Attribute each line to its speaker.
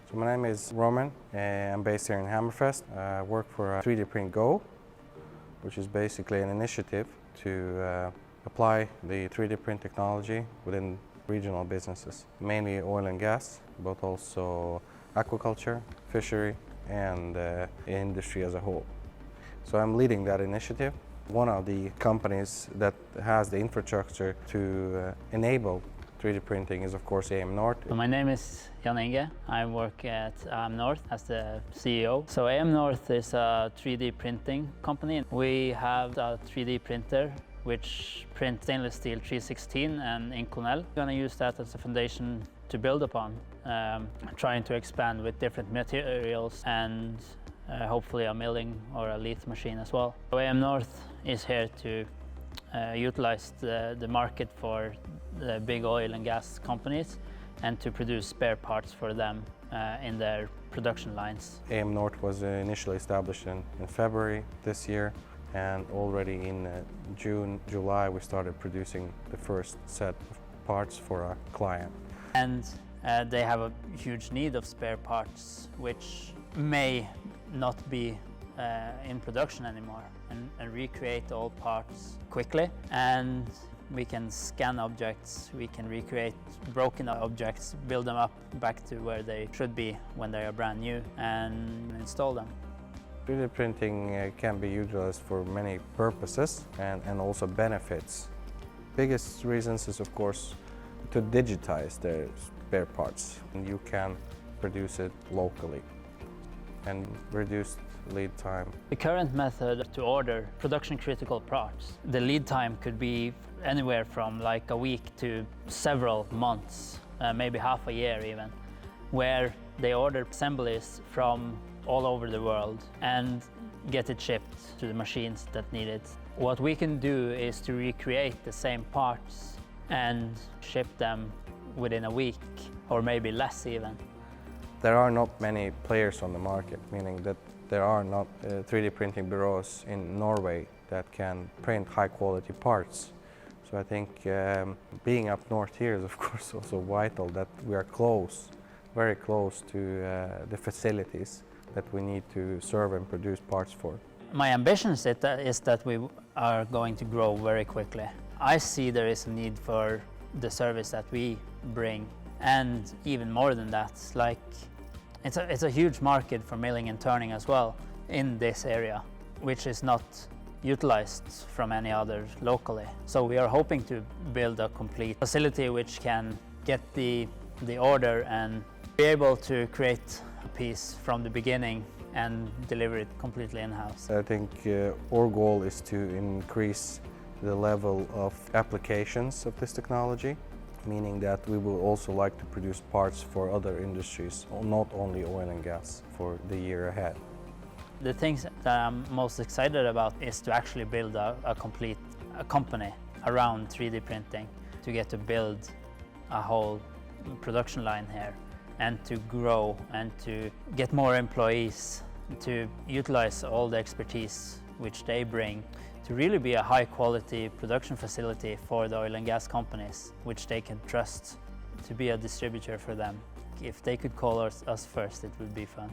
Speaker 1: So my name is Roman, I'm based here in Hammerfest. I work for 3D Print Go, which is basically an initiative to apply the 3D print technology within regional businesses, mainly oil and gas, but also aquaculture, fishery, and industry as a whole. So I'm leading that initiative. One of the companies that has the infrastructure to enable 3D printing is, of course, AM North.
Speaker 2: My name is Jan-Inge. I work at AM North as the CEO. So AM North is a 3D printing company. We have a 3D printer which prints stainless steel 316 and Inconel. We're going to use that as a foundation to build upon, trying to expand with different materials and hopefully a milling or a lathe machine as well. So AM North is here to utilize the market for the big oil and gas companies and to produce spare parts for them in their production lines.
Speaker 1: AM North was initially established in February this year, and already in June, July we started producing the first set of parts for a client.
Speaker 2: And they have a huge need of spare parts which may not be in production anymore, and recreate all parts quickly. And we can scan objects, we can recreate broken objects, build them up back to where they should be when they are brand new, and install them.
Speaker 1: 3D printing can be utilized for many purposes and also benefits. Biggest reasons is, of course, to digitize the spare parts. You can produce it locally and reduce lead time.
Speaker 2: The current method to order production critical parts, the lead time could be anywhere from like a week to several months, maybe half a year even, where they order assemblies from all over the world and get it shipped to the machines that need it. What we can do is to recreate the same parts and ship them within a week or maybe less even.
Speaker 1: There are not many players on the market, meaning that there are not 3D printing bureaus in Norway that can print high quality parts. So I think being up north here is of course also vital, that we are close, very close to the facilities that we need to serve and produce parts for.
Speaker 2: My ambition is that we are going to grow very quickly. I see there is a need for the service that we bring, and even more than that, like it's a huge market for milling and turning as well in this area, which is not utilized from any other locally. So we are hoping to build a complete facility which can get the order and be able to create a piece from the beginning and deliver it completely in-house.
Speaker 1: I think our goal is to increase the level of applications of this technology, meaning that we will also like to produce parts for other industries, not only oil and gas, for the year ahead.
Speaker 2: The things that I'm most excited about is to actually build a complete company around 3D printing, to get to build a whole production line here and to grow and to get more employees, to utilize all the expertise which they bring, to really be a high quality production facility for the oil and gas companies, which they can trust to be a distributor for them. If they could call us first, it would be fun.